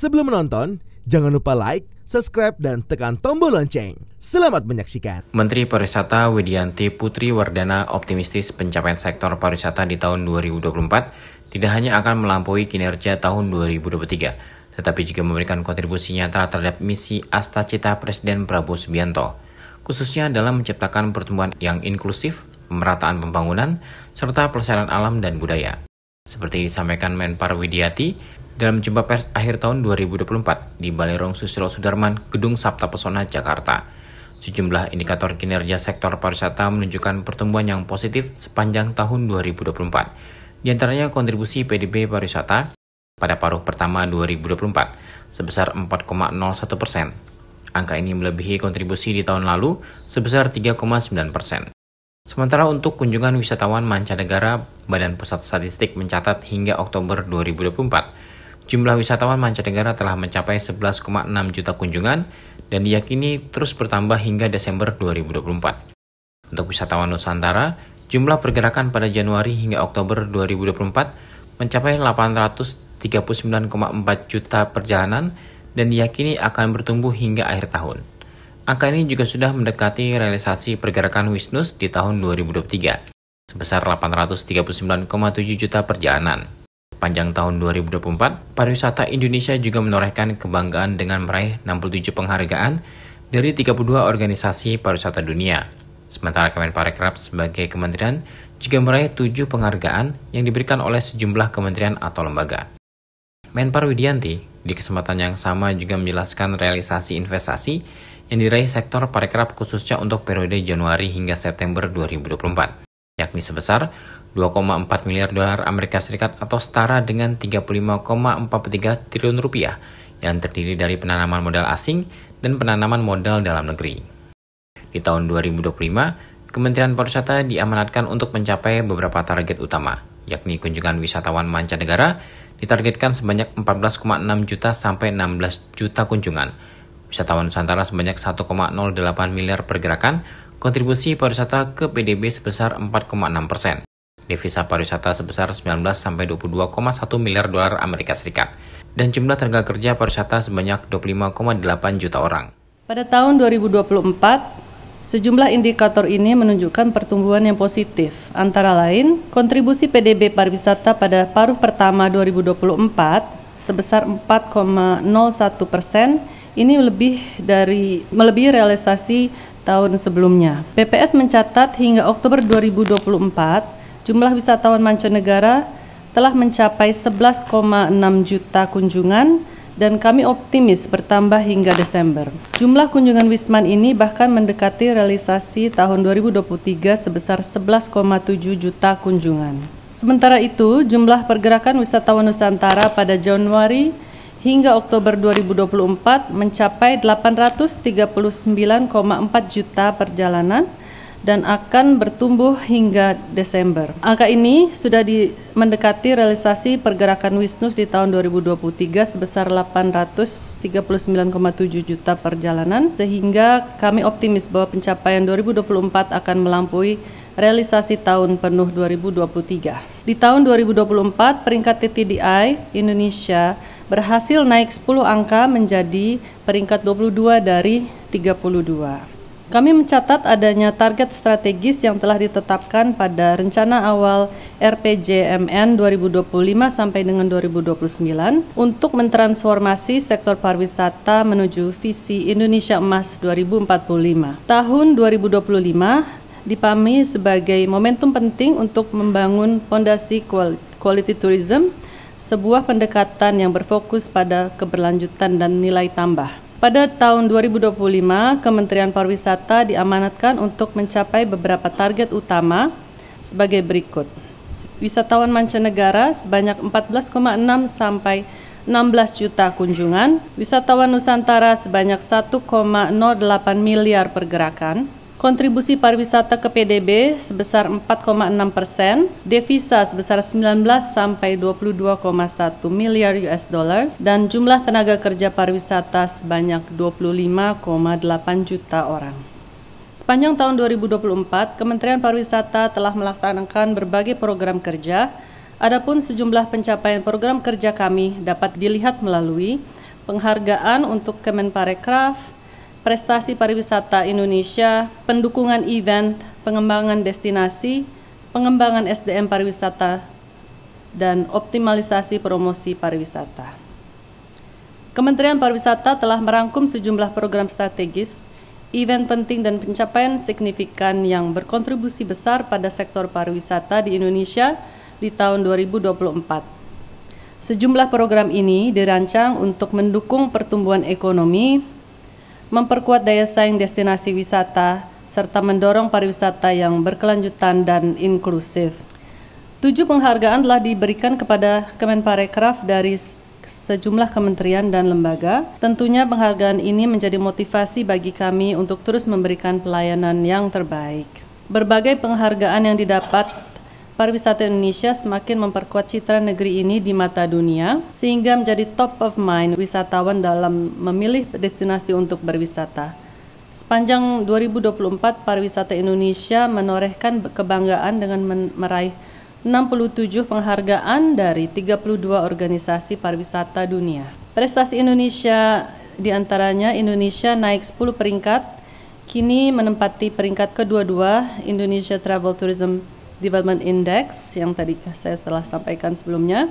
Sebelum menonton, jangan lupa like, subscribe, dan tekan tombol lonceng. Selamat menyaksikan. Menteri Pariwisata Widianti Putri Wardana optimistis pencapaian sektor pariwisata di tahun 2024 tidak hanya akan melampaui kinerja tahun 2023, tetapi juga memberikan kontribusi nyata terhadap misi Astacita Presiden Prabowo Subianto, khususnya dalam menciptakan pertumbuhan yang inklusif, pemerataan pembangunan, serta pelestarian alam dan budaya. Seperti disampaikan Menpar Widianti dalam jumpa pers akhir tahun 2024 di Balerong Susilo Sudarman, Gedung Sabta Pesona, Jakarta. Sejumlah indikator kinerja sektor pariwisata menunjukkan pertumbuhan yang positif sepanjang tahun 2024. Di antaranya kontribusi PDB pariwisata pada paruh pertama 2024 sebesar 4,01%. Angka ini melebihi kontribusi di tahun lalu sebesar 3,9%. Sementara untuk kunjungan wisatawan mancanegara, Badan Pusat Statistik mencatat hingga Oktober 2024, jumlah wisatawan mancanegara telah mencapai 11,6 juta kunjungan dan diyakini terus bertambah hingga Desember 2024. Untuk wisatawan Nusantara, jumlah pergerakan pada Januari hingga Oktober 2024 mencapai 839,4 juta perjalanan dan diyakini akan bertumbuh hingga akhir tahun. Angka ini juga sudah mendekati realisasi pergerakan Wisnus di tahun 2023, sebesar 839,7 juta perjalanan. Sepanjang tahun 2024, pariwisata Indonesia juga menorehkan kebanggaan dengan meraih 67 penghargaan dari 32 organisasi pariwisata dunia. Sementara Kemenparekraf sebagai kementerian juga meraih 7 penghargaan yang diberikan oleh sejumlah kementerian atau lembaga. Menpar Widianti di kesempatan yang sama juga menjelaskan realisasi investasi yang diraih sektor parekraf khususnya untuk periode Januari hingga September 2024, yakni sebesar 2,4 miliar dolar Amerika Serikat atau setara dengan 35,43 triliun rupiah yang terdiri dari penanaman modal asing dan penanaman modal dalam negeri. Di tahun 2025, Kementerian Pariwisata diamanatkan untuk mencapai beberapa target utama, yakni kunjungan wisatawan mancanegara ditargetkan sebanyak 14,6 juta sampai 16 juta kunjungan, wisatawan Nusantara sebanyak 1,08 miliar pergerakan, kontribusi pariwisata ke PDB sebesar 4,6%, devisa pariwisata sebesar 19 sampai 22,1 miliar dolar Amerika Serikat, dan jumlah tenaga kerja pariwisata sebanyak 25,8 juta orang. Pada tahun 2024, sejumlah indikator ini menunjukkan pertumbuhan yang positif, antara lain kontribusi PDB pariwisata pada paruh pertama 2024 sebesar 4,01%, ini melebihi realisasi tahun sebelumnya. BPS mencatat hingga Oktober 2024, jumlah wisatawan mancanegara telah mencapai 11,6 juta kunjungan dan kami optimis bertambah hingga Desember. Jumlah kunjungan Wisman ini bahkan mendekati realisasi tahun 2023 sebesar 11,7 juta kunjungan. Sementara itu, jumlah pergerakan wisatawan Nusantara pada Januari hingga Oktober 2024 mencapai 839,4 juta perjalanan dan akan bertumbuh hingga Desember. Angka ini sudah mendekati realisasi pergerakan Wisnus di tahun 2023 sebesar 839,7 juta perjalanan, sehingga kami optimis bahwa pencapaian 2024 akan melampaui realisasi tahun penuh 2023. Di tahun 2024, peringkat TTDI Indonesia berhasil naik 10 angka menjadi peringkat 22 dari 32. Kami mencatat adanya target strategis yang telah ditetapkan pada rencana awal RPJMN 2025 sampai dengan 2029 untuk mentransformasi sektor pariwisata menuju visi Indonesia Emas 2045. Tahun 2025 dipahami sebagai momentum penting untuk membangun fondasi quality tourism, sebuah pendekatan yang berfokus pada keberlanjutan dan nilai tambah. Pada tahun 2025, Kementerian Pariwisata diamanatkan untuk mencapai beberapa target utama sebagai berikut. Wisatawan mancanegara sebanyak 14,6 sampai 16 juta kunjungan, wisatawan Nusantara sebanyak 1,08 miliar pergerakan, kontribusi pariwisata ke PDB sebesar 4,6%, devisa sebesar 19 sampai 22,1 miliar US dollars, dan jumlah tenaga kerja pariwisata sebanyak 25,8 juta orang. Sepanjang tahun 2024, Kementerian Pariwisata telah melaksanakan berbagai program kerja. Adapun sejumlah pencapaian program kerja kami dapat dilihat melalui penghargaan untuk Kemenparekraf, prestasi pariwisata Indonesia, pendukungan event, pengembangan destinasi, pengembangan SDM pariwisata, dan optimalisasi promosi pariwisata. Kementerian Pariwisata telah merangkum sejumlah program strategis, event penting dan pencapaian signifikan yang berkontribusi besar pada sektor pariwisata di Indonesia di tahun 2024. Sejumlah program ini dirancang untuk mendukung pertumbuhan ekonomi, memperkuat daya saing destinasi wisata, serta mendorong pariwisata yang berkelanjutan dan inklusif. 7 penghargaan telah diberikan kepada Kemenparekraf dari sejumlah kementerian dan lembaga. Tentunya penghargaan ini menjadi motivasi bagi kami untuk terus memberikan pelayanan yang terbaik. Berbagai penghargaan yang didapat pariwisata Indonesia semakin memperkuat citra negeri ini di mata dunia, sehingga menjadi top of mind wisatawan dalam memilih destinasi untuk berwisata. Sepanjang 2024, pariwisata Indonesia menorehkan kebanggaan dengan meraih 67 penghargaan dari 32 organisasi pariwisata dunia. Prestasi Indonesia diantaranya Indonesia naik 10 peringkat, kini menempati peringkat kedua-dua Indonesia Travel Tourism Development Index yang tadi saya telah sampaikan sebelumnya.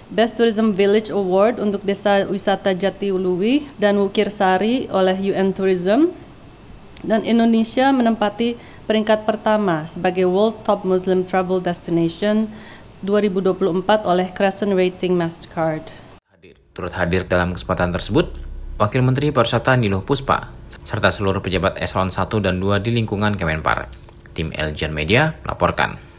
Best Tourism Village Award untuk Desa Wisata Jatiluwih dan Wukirsari oleh UN Tourism. Dan Indonesia menempati peringkat pertama sebagai World Top Muslim Travel Destination 2024 oleh Crescent Rating Mastercard. Turut hadir dalam kesempatan tersebut, Wakil Menteri Pariwisata Niluh Puspa, serta seluruh pejabat eselon 1 dan 2 di lingkungan Kemenpar. Tim Eljan Media melaporkan.